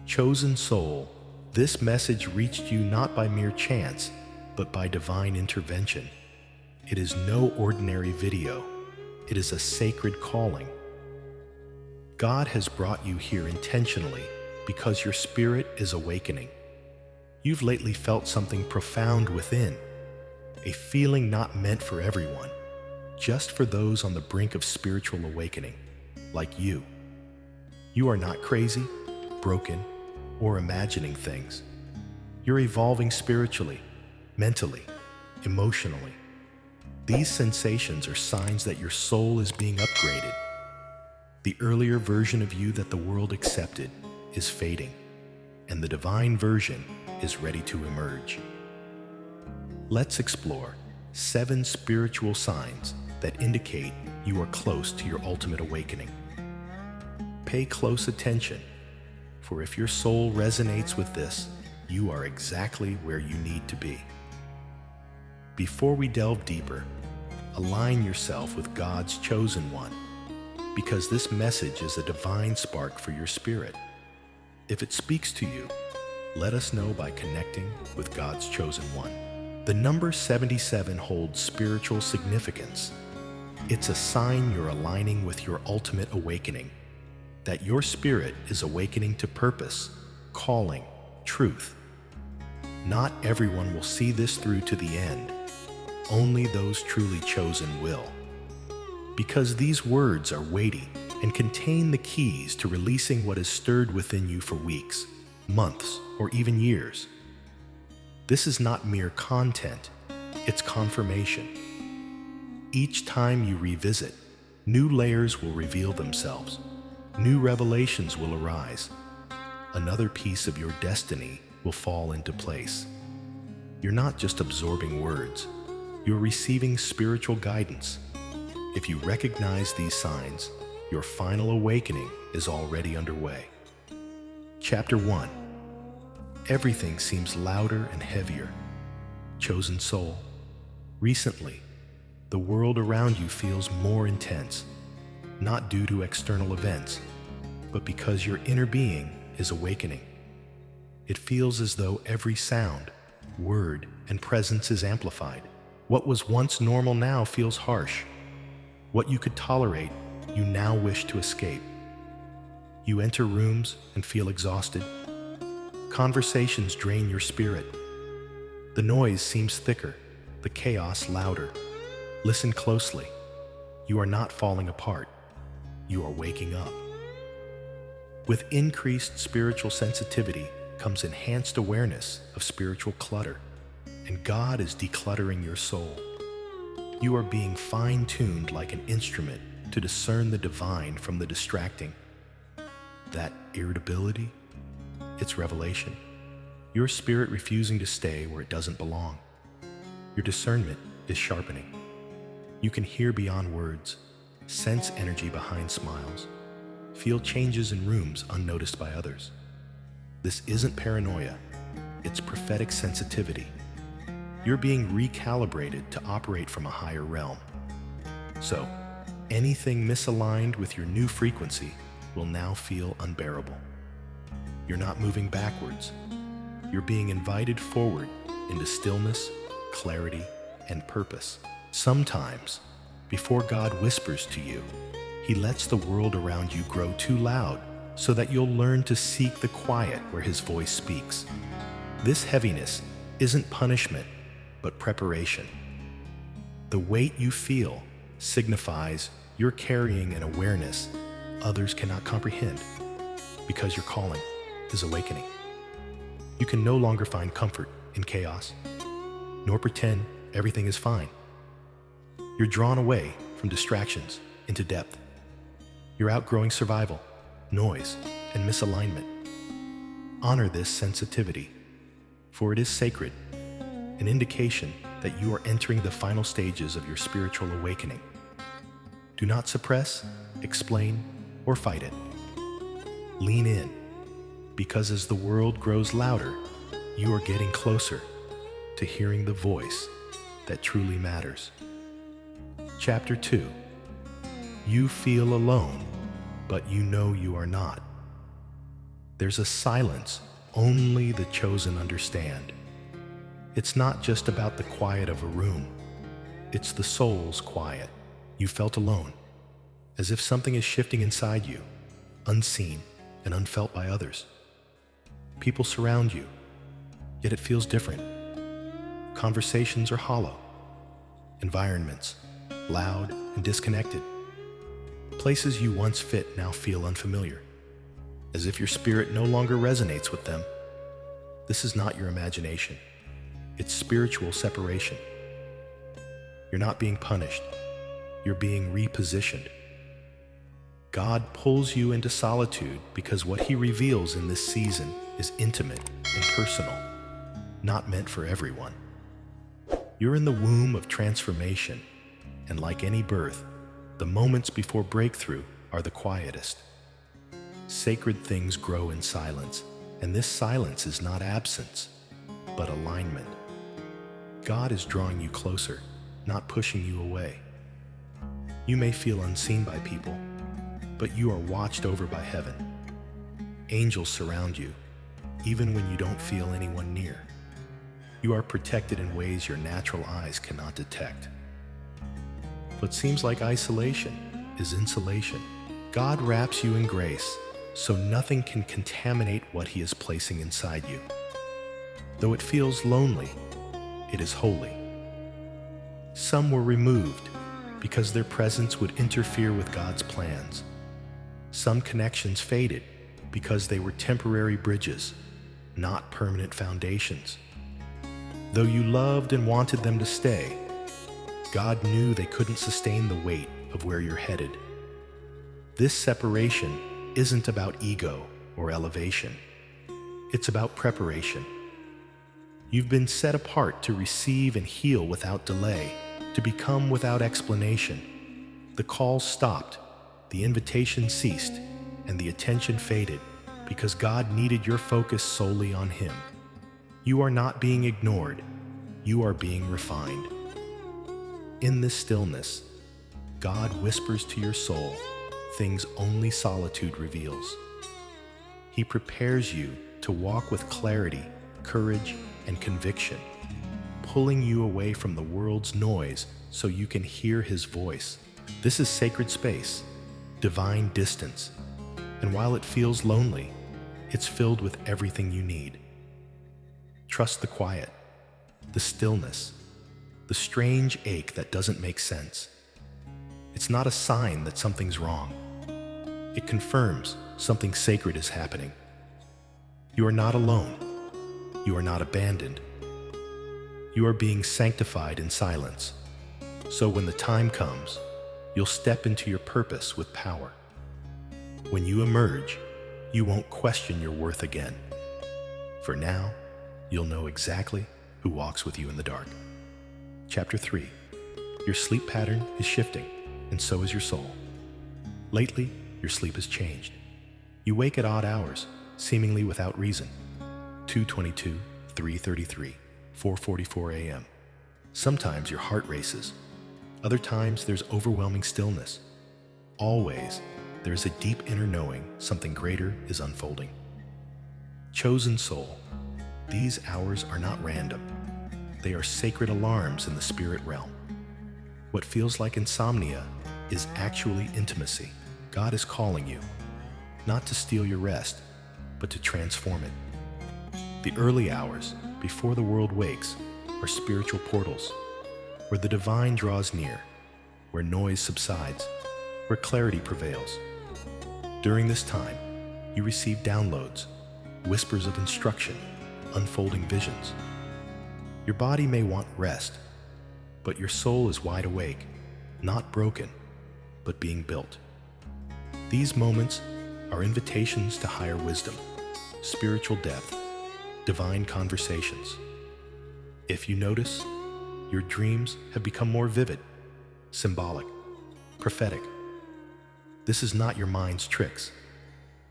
Chosen soul, this message reached you not by mere chance, but by divine intervention. It is no ordinary video. It is a sacred calling. God has brought you here intentionally because your spirit is awakening. You've lately felt something profound within, a feeling not meant for everyone, just for those on the brink of spiritual awakening, like you. You are not crazy, broken, or imagining things. You're evolving spiritually, mentally, emotionally. These sensations are signs that your soul is being upgraded. The earlier version of you that the world accepted is fading, and the divine version is ready to emerge. Let's explore 7 spiritual signs that indicate you are close to your ultimate awakening. Pay close attention, for if your soul resonates with this, you are exactly where you need to be. Before we delve deeper, align yourself with God's chosen one, because this message is a divine spark for your spirit. If it speaks to you, let us know by connecting with God's chosen one. The number 77 holds spiritual significance. It's a sign you're aligning with your ultimate awakening, that your spirit is awakening to purpose, calling, truth. Not everyone will see this through to the end. Only those truly chosen will. Because these words are weighty and contain the keys to releasing what has stirred within you for weeks, months, or even years. This is not mere content, it's confirmation. Each time you revisit, new layers will reveal themselves. New revelations will arise. Another piece of your destiny will fall into place. You're not just absorbing words, you're receiving spiritual guidance. If you recognize these signs, your final awakening is already underway. Chapter 1. Everything seems louder and heavier. Chosen soul. Recently, the world around you feels more intense, not due to external events, but because your inner being is awakening. It feels as though every sound, word, and presence is amplified. What was once normal now feels harsh. What you could tolerate, you now wish to escape. You enter rooms and feel exhausted. Conversations drain your spirit. The noise seems thicker, the chaos louder. Listen closely. You are not falling apart. You are waking up. With increased spiritual sensitivity comes enhanced awareness of spiritual clutter, and God is decluttering your soul. You are being fine-tuned like an instrument to discern the divine from the distracting. That irritability, it's revelation. Your spirit refusing to stay where it doesn't belong. Your discernment is sharpening. You can hear beyond words, sense energy behind smiles, feel changes in rooms unnoticed by others. This isn't paranoia, it's prophetic sensitivity. You're being recalibrated to operate from a higher realm. So, anything misaligned with your new frequency will now feel unbearable. You're not moving backwards. You're being invited forward into stillness, clarity, and purpose. Sometimes, before God whispers to you, He lets the world around you grow too loud so that you'll learn to seek the quiet where His voice speaks. This heaviness isn't punishment, but preparation. The weight you feel signifies you're carrying an awareness others cannot comprehend, because your calling is awakening. You can no longer find comfort in chaos, nor pretend everything is fine. You're drawn away from distractions into depth. You're outgrowing survival, noise, and misalignment. Honor this sensitivity, for it is sacred, an indication that you are entering the final stages of your spiritual awakening. Do not suppress, explain, or fight it. Lean in, because as the world grows louder, you are getting closer to hearing the voice that truly matters. Chapter 2. You feel alone, but you know you are not. There's a silence only the chosen understand. It's not just about the quiet of a room. It's the soul's quiet. You felt alone, as if something is shifting inside you, unseen and unfelt by others. People surround you, yet it feels different. Conversations are hollow. Environments, loud and disconnected. Places you once fit now feel unfamiliar, as if your spirit no longer resonates with them. This is not your imagination. It's spiritual separation. You're not being punished. You're being repositioned. God pulls you into solitude because what He reveals in this season is intimate and personal, not meant for everyone. You're in the womb of transformation, and like any birth, the moments before breakthrough are the quietest. Sacred things grow in silence, and this silence is not absence, but alignment. God is drawing you closer, not pushing you away. You may feel unseen by people, but you are watched over by heaven. Angels surround you, even when you don't feel anyone near. You are protected in ways your natural eyes cannot detect. What seems like isolation is insulation. God wraps you in grace, so nothing can contaminate what He is placing inside you. Though it feels lonely, it is holy. Some were removed because their presence would interfere with God's plans. Some connections faded because they were temporary bridges, not permanent foundations. Though you loved and wanted them to stay, God knew they couldn't sustain the weight of where you're headed. This separation isn't about ego or elevation. It's about preparation. You've been set apart to receive and heal without delay, to become without explanation. The call stopped, the invitation ceased, and the attention faded because God needed your focus solely on Him. You are not being ignored. You are being refined. In this stillness, God whispers to your soul things only solitude reveals. He prepares you to walk with clarity, courage, and conviction, pulling you away from the world's noise so you can hear His voice. This is sacred space, divine distance, and while it feels lonely, it's filled with everything you need. Trust the quiet, the stillness, the strange ache that doesn't make sense. It's not a sign that something's wrong. It confirms something sacred is happening. You are not alone. You are not abandoned. You are being sanctified in silence. So when the time comes, you'll step into your purpose with power. When you emerge, you won't question your worth again. For now, you'll know exactly who walks with you in the dark. Chapter 3. Your sleep pattern is shifting, and so is your soul. Lately, your sleep has changed. You wake at odd hours, seemingly without reason. 2:22, 3:33, 4:44 a.m. Sometimes your heart races. Other times there's overwhelming stillness. Always, there's a deep inner knowing something greater is unfolding. Chosen soul, these hours are not random. They are sacred alarms in the spirit realm. What feels like insomnia is actually intimacy. God is calling you, not to steal your rest, but to transform it. The early hours, before the world wakes, are spiritual portals, where the divine draws near, where noise subsides, where clarity prevails. During this time, you receive downloads, whispers of instruction, unfolding visions. Your body may want rest, but your soul is wide awake, not broken, but being built. These moments are invitations to higher wisdom, spiritual depth, divine conversations. If you notice, your dreams have become more vivid, symbolic, prophetic. This is not your mind's tricks.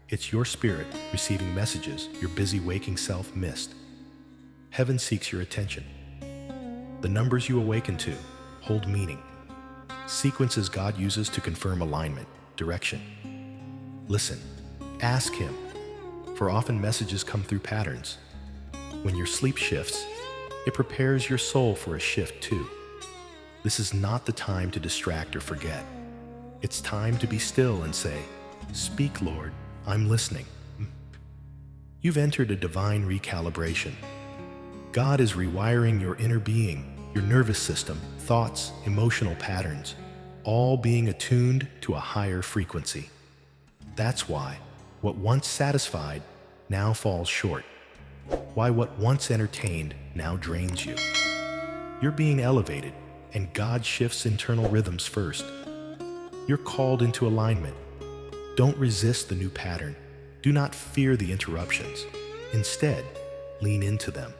It's your spirit receiving messages your busy waking self missed. Heaven seeks your attention. The numbers you awaken to hold meaning. Sequences God uses to confirm alignment, direction. Listen, ask Him, for often messages come through patterns. When your sleep shifts, it prepares your soul for a shift too. This is not the time to distract or forget. It's time to be still and say, "Speak, Lord, I'm listening." You've entered a divine recalibration. God is rewiring your inner being, your nervous system, thoughts, emotional patterns, all being attuned to a higher frequency. That's why what once satisfied now falls short. Why what once entertained now drains you. You're being elevated, and God shifts internal rhythms first. You're called into alignment. Don't resist the new pattern. Do not fear the interruptions. Instead, lean into them.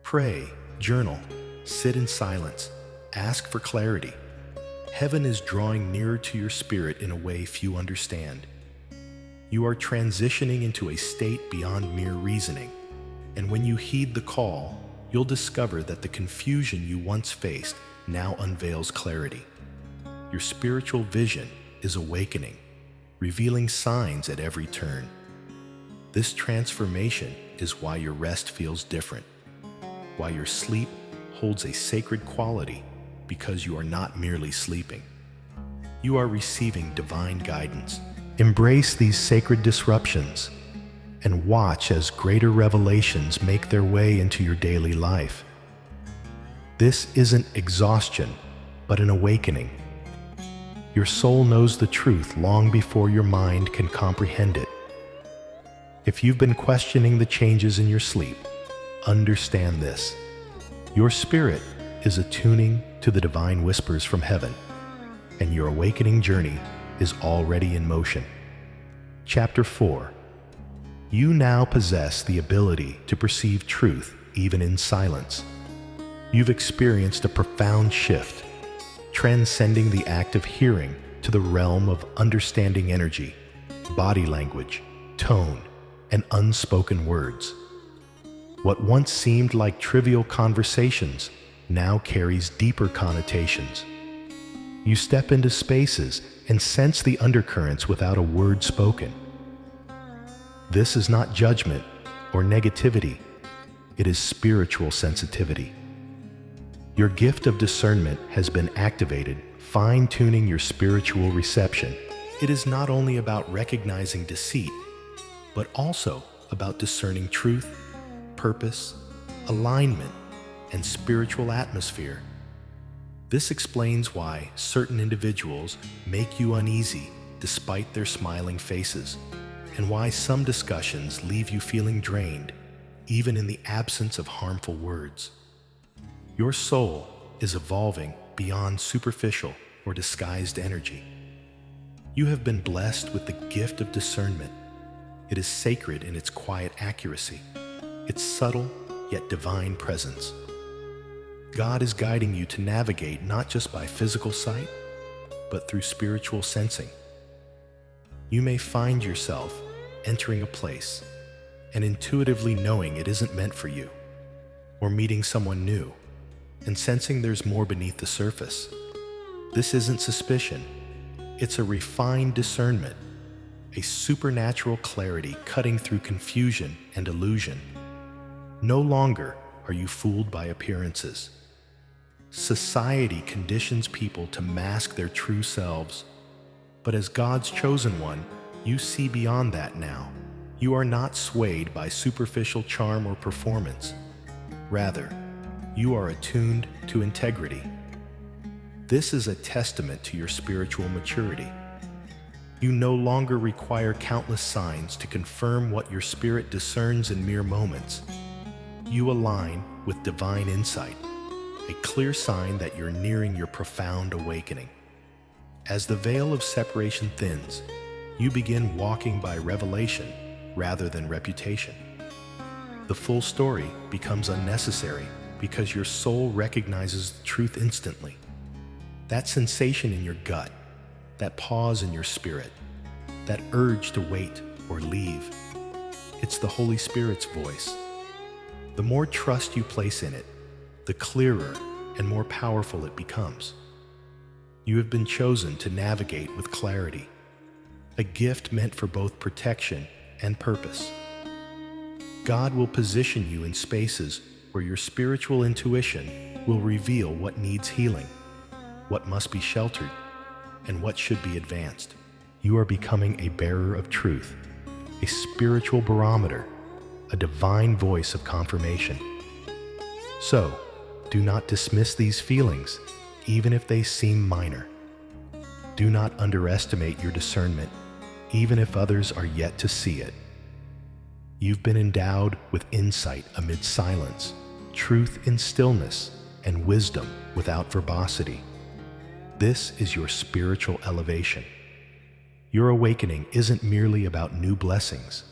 Pray, journal, sit in silence, ask for clarity. Heaven is drawing nearer to your spirit in a way few understand. You are transitioning into a state beyond mere reasoning, and when you heed the call, you'll discover that the confusion you once faced now unveils clarity. Your spiritual vision is awakening, revealing signs at every turn. This transformation is why your rest feels different, why your sleep holds a sacred quality, because you are not merely sleeping. You are receiving divine guidance. Embrace these sacred disruptions and watch as greater revelations make their way into your daily life. This isn't exhaustion, but an awakening. Your soul knows the truth long before your mind can comprehend it. If you've been questioning the changes in your sleep, understand this. Your spirit is attuning to the divine whispers from heaven, and your awakening journey is already in motion. Chapter 4. You now possess the ability to perceive truth even in silence. You've experienced a profound shift, transcending the act of hearing to the realm of understanding energy, body language, tone, and unspoken words. What once seemed like trivial conversations now carries deeper connotations. You step into spaces and sense the undercurrents without a word spoken. This is not judgment or negativity. It is spiritual sensitivity. Your gift of discernment has been activated, fine-tuning your spiritual reception. It is not only about recognizing deceit, but also about discerning truth, purpose, alignment, and spiritual atmosphere. This explains why certain individuals make you uneasy despite their smiling faces, and why some discussions leave you feeling drained, even in the absence of harmful words. Your soul is evolving beyond superficial or disguised energy. You have been blessed with the gift of discernment. It is sacred in its quiet accuracy, its subtle yet divine presence. God is guiding you to navigate not just by physical sight, but through spiritual sensing. You may find yourself entering a place and intuitively knowing it isn't meant for you, or meeting someone new and sensing there's more beneath the surface. This isn't suspicion, it's a refined discernment, a supernatural clarity cutting through confusion and illusion. No longer are you fooled by appearances. Society conditions people to mask their true selves, but as God's chosen one, you see beyond that now. You are not swayed by superficial charm or performance. Rather, you are attuned to integrity. This is a testament to your spiritual maturity. You no longer require countless signs to confirm what your spirit discerns in mere moments. You align with divine insight, a clear sign that you're nearing your profound awakening. As the veil of separation thins, you begin walking by revelation rather than reputation. The full story becomes unnecessary because your soul recognizes the truth instantly. That sensation in your gut, that pause in your spirit, that urge to wait or leave, it's the Holy Spirit's voice. The more trust you place in it, the clearer and more powerful it becomes. You have been chosen to navigate with clarity, a gift meant for both protection and purpose. God will position you in spaces where your spiritual intuition will reveal what needs healing, what must be sheltered, and what should be advanced. You are becoming a bearer of truth, a spiritual barometer, a divine voice of confirmation. So, do not dismiss these feelings, even if they seem minor. Do not underestimate your discernment, even if others are yet to see it. You've been endowed with insight amid silence, truth in stillness, and wisdom without verbosity. This is your spiritual elevation. Your awakening isn't merely about new blessings.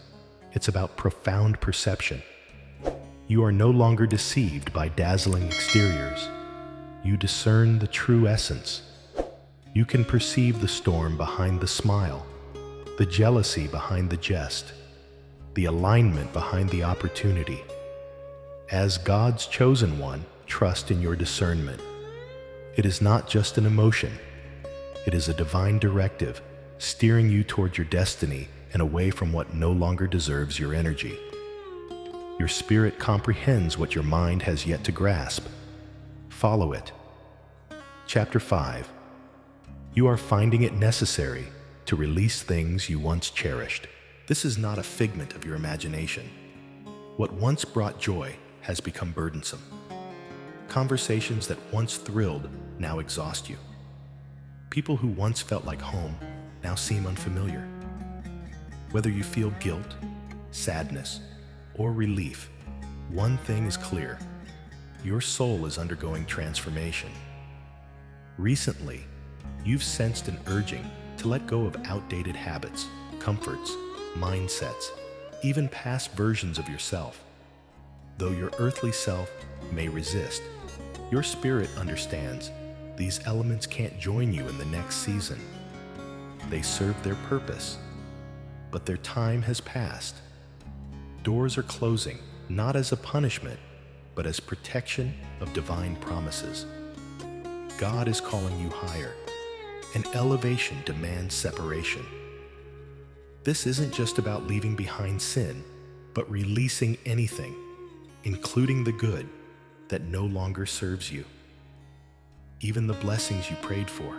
It's about profound perception. You are no longer deceived by dazzling exteriors. You discern the true essence. You can perceive the storm behind the smile, the jealousy behind the jest, the alignment behind the opportunity. As God's chosen one, trust in your discernment. It is not just an emotion. It is a divine directive, steering you toward your destiny and away from what no longer deserves your energy. Your spirit comprehends what your mind has yet to grasp. Follow it. Chapter 5. You are finding it necessary to release things you once cherished. This is not a figment of your imagination. What once brought joy has become burdensome. Conversations that once thrilled now exhaust you. People who once felt like home now seem unfamiliar. Whether you feel guilt, sadness, or relief, one thing is clear: your soul is undergoing transformation. Recently, you've sensed an urging to let go of outdated habits, comforts, mindsets, even past versions of yourself. Though your earthly self may resist, your spirit understands these elements can't join you in the next season. They serve their purpose, but their time has passed. Doors are closing, not as a punishment, but as protection of divine promises. God is calling you higher, and elevation demands separation. This isn't just about leaving behind sin, but releasing anything, including the good, that no longer serves you. Even the blessings you prayed for,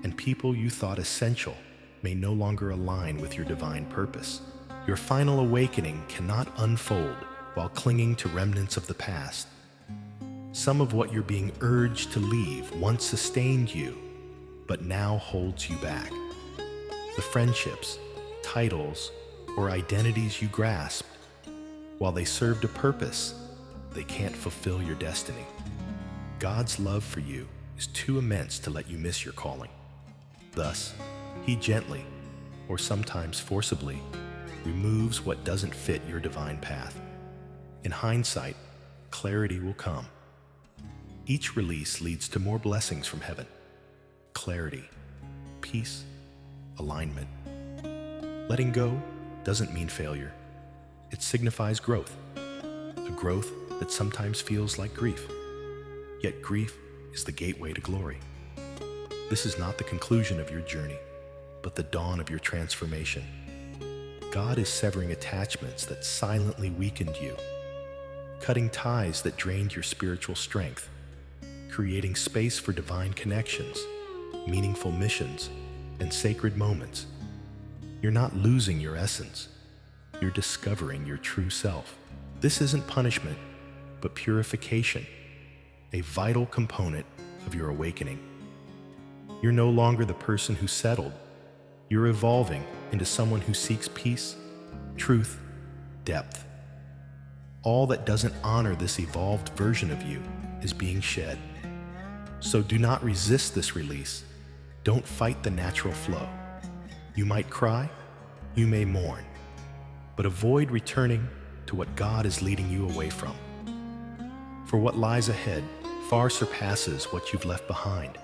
and people you thought essential may no longer align with your divine purpose. Your final awakening cannot unfold while clinging to remnants of the past. Some of what you're being urged to leave once sustained you, but now holds you back. The friendships, titles, or identities you grasped, while they served a purpose, they can't fulfill your destiny. God's love for you is too immense to let you miss your calling. Thus, He gently, or sometimes forcibly, removes what doesn't fit your divine path. In hindsight, clarity will come. Each release leads to more blessings from heaven. Clarity, peace, alignment. Letting go doesn't mean failure. It signifies growth, a growth that sometimes feels like grief. Yet grief is the gateway to glory. This is not the conclusion of your journey, but the dawn of your transformation. God is severing attachments that silently weakened you, cutting ties that drained your spiritual strength, creating space for divine connections, meaningful missions, and sacred moments. You're not losing your essence. You're discovering your true self. This isn't punishment, but purification, a vital component of your awakening. You're no longer the person who settled. You're evolving into someone who seeks peace, truth, depth. All that doesn't honor this evolved version of you is being shed. So do not resist this release. Don't fight the natural flow. You might cry, you may mourn, but avoid returning to what God is leading you away from. For what lies ahead far surpasses what you've left behind,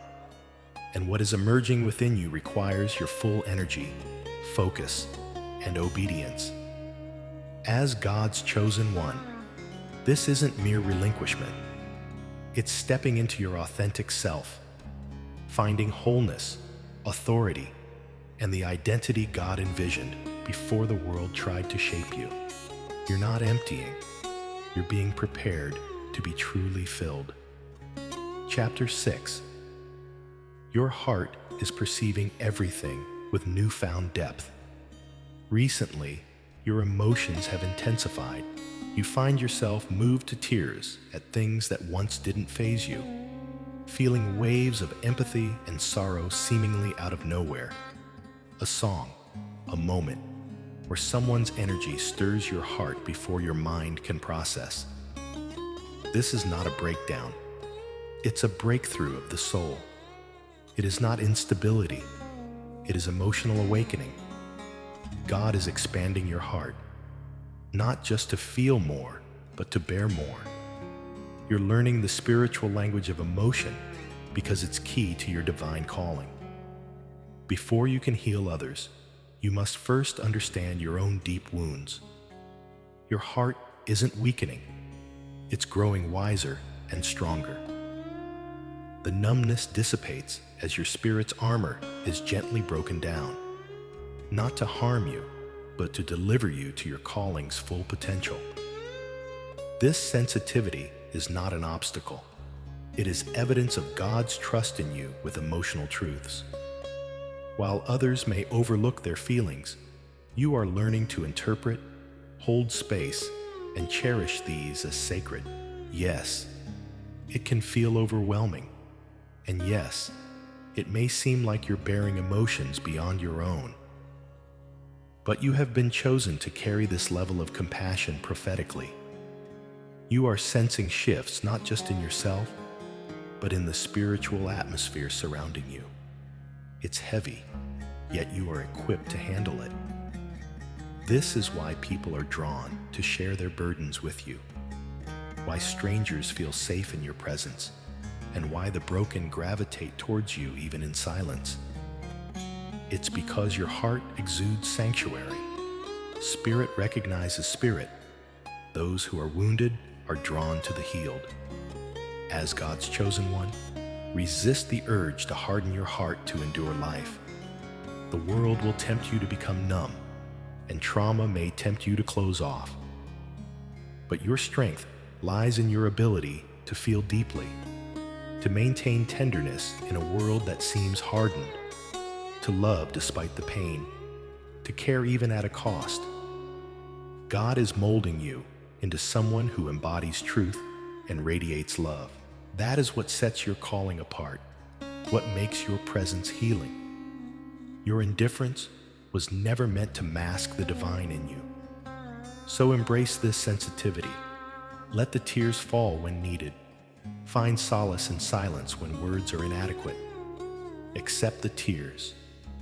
and what is emerging within you requires your full energy, focus, and obedience. As God's chosen one, this isn't mere relinquishment. It's stepping into your authentic self, finding wholeness, authority, and the identity God envisioned before the world tried to shape you. You're not emptying. You're being prepared to be truly filled. Chapter 6. Your heart is perceiving everything with newfound depth. Recently, your emotions have intensified. You find yourself moved to tears at things that once didn't faze you, feeling waves of empathy and sorrow seemingly out of nowhere. A song, a moment, where someone's energy stirs your heart before your mind can process. This is not a breakdown. It's a breakthrough of the soul. It is not instability. It is emotional awakening. God is expanding your heart, not just to feel more, but to bear more. You're learning the spiritual language of emotion because it's key to your divine calling. Before you can heal others, you must first understand your own deep wounds. Your heart isn't weakening. It's growing wiser and stronger. The numbness dissipates as your spirit's armor is gently broken down, not to harm you, but to deliver you to your calling's full potential. This sensitivity is not an obstacle. It is evidence of God's trust in you with emotional truths. While others may overlook their feelings, you are learning to interpret, hold space, and cherish these as sacred. Yes, it can feel overwhelming. And yes, it may seem like you're bearing emotions beyond your own. But you have been chosen to carry this level of compassion prophetically. You are sensing shifts not just in yourself, but in the spiritual atmosphere surrounding you. It's heavy, yet you are equipped to handle it. This is why people are drawn to share their burdens with you, why strangers feel safe in your presence, and why the broken gravitate towards you even in silence. It's because your heart exudes sanctuary. Spirit recognizes spirit. Those who are wounded are drawn to the healed. As God's chosen one, resist the urge to harden your heart to endure life. The world will tempt you to become numb, and trauma may tempt you to close off. But your strength lies in your ability to feel deeply, to maintain tenderness in a world that seems hardened, to love despite the pain, to care even at a cost. God is molding you into someone who embodies truth and radiates love. That is what sets your calling apart, what makes your presence healing. Your indifference was never meant to mask the divine in you. So embrace this sensitivity. Let the tears fall when needed. Find solace in silence when words are inadequate. Accept the tears,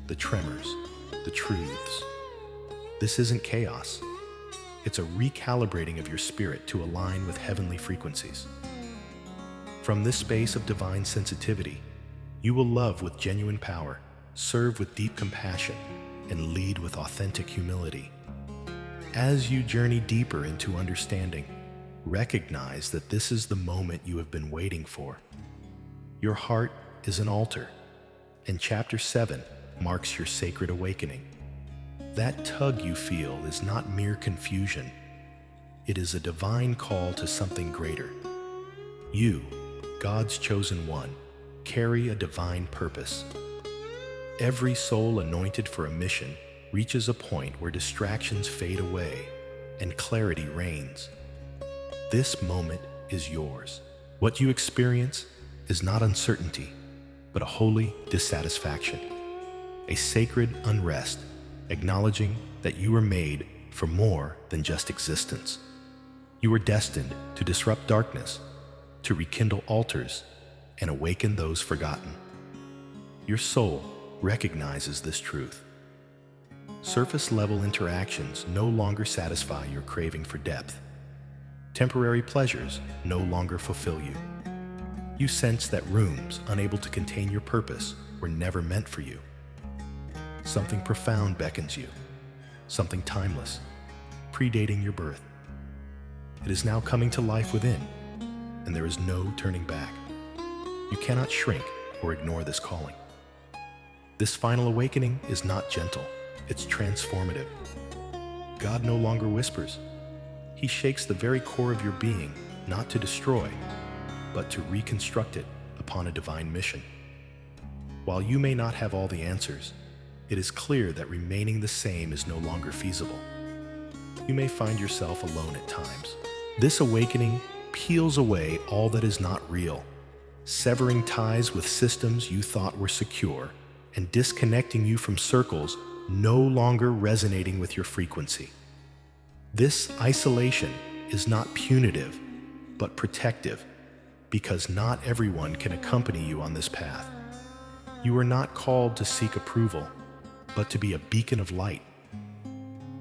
the tremors, the truths. This isn't chaos. It's a recalibrating of your spirit to align with heavenly frequencies. From this space of divine sensitivity, you will love with genuine power, serve with deep compassion, and lead with authentic humility. As you journey deeper into understanding, recognize that this is the moment you have been waiting for. Your heart is an altar, and Chapter 7 marks your sacred awakening. That tug you feel is not mere confusion. It is a divine call to something greater. You, God's chosen one, carry a divine purpose. Every soul anointed for a mission reaches a point where distractions fade away and clarity reigns. This moment is yours. What you experience is not uncertainty, but a holy dissatisfaction, a sacred unrest, acknowledging that you were made for more than just existence. You were destined to disrupt darkness, to rekindle altars, and awaken those forgotten. Your soul recognizes this truth. Surface-level interactions no longer satisfy your craving for depth. Temporary pleasures no longer fulfill you. You sense that rooms unable to contain your purpose were never meant for you. Something profound beckons you, something timeless, predating your birth. It is now coming to life within, and there is no turning back. You cannot shrink or ignore this calling. This final awakening is not gentle. it's transformative. God no longer whispers. He shakes the very core of your being, not to destroy, but to reconstruct it upon a divine mission. While you may not have all the answers, it is clear that remaining the same is no longer feasible. You may find yourself alone at times. This awakening peels away all that is not real, severing ties with systems you thought were secure and disconnecting you from circles no longer resonating with your frequency. This isolation is not punitive, but protective, because not everyone can accompany you on this path. You are not called to seek approval, but to be a beacon of light.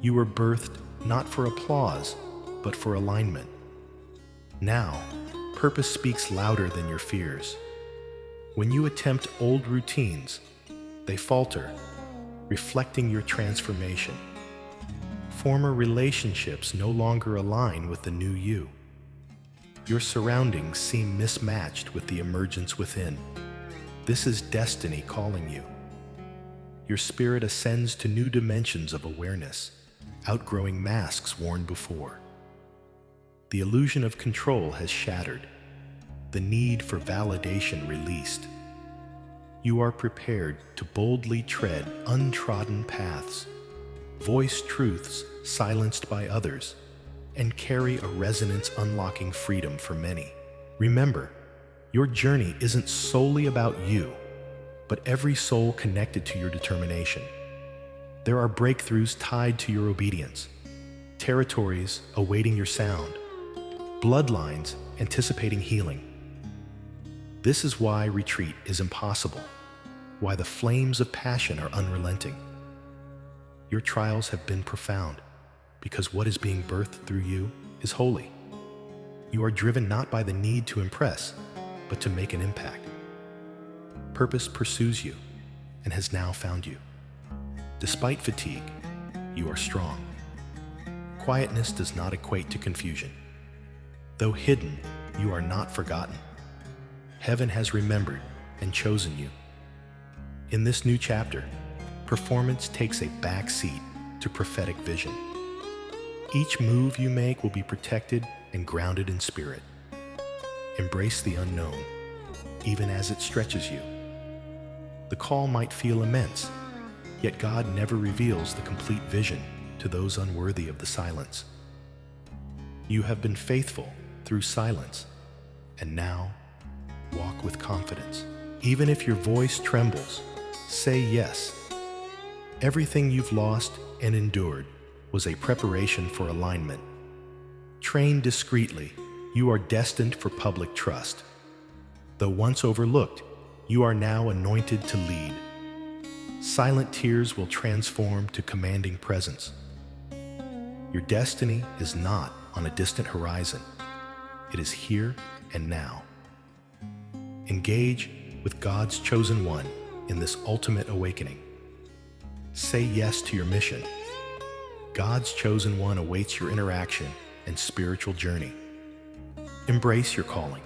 You were birthed not for applause, but for alignment. Now, purpose speaks louder than your fears. When you attempt old routines, they falter, reflecting your transformation. Former relationships no longer align with the new you. Your surroundings seem mismatched with the emergence within. This is destiny calling you. Your spirit ascends to new dimensions of awareness, outgrowing masks worn before. The illusion of control has shattered, the need for validation released. You are prepared to boldly tread untrodden paths, voice truths silenced by others, and carry a resonance unlocking freedom for many. Remember, your journey isn't solely about you, but every soul connected to your determination. There are breakthroughs tied to your obedience, territories awaiting your sound, bloodlines anticipating healing. This is why retreat is impossible, why the flames of passion are unrelenting. Your trials have been profound, because what is being birthed through you is holy. You are driven not by the need to impress, but to make an impact. Purpose pursues you and has now found you. Despite fatigue, you are strong. Quietness does not equate to confusion. Though hidden, you are not forgotten. Heaven has remembered and chosen you. In this new chapter, performance takes a back seat to prophetic vision. Each move you make will be protected and grounded in spirit. Embrace the unknown, even as it stretches you. The call might feel immense, yet God never reveals the complete vision to those unworthy of the silence. You have been faithful through silence, and now walk with confidence. Even if your voice trembles, say yes. Everything you've lost and endured was a preparation for alignment. Trained discreetly, you are destined for public trust. Though once overlooked, you are now anointed to lead. Silent tears will transform to commanding presence. Your destiny is not on a distant horizon. It is here and now. Engage with God's chosen one in this ultimate awakening. Say yes to your mission. God's chosen one awaits your interaction and spiritual journey. Embrace your calling.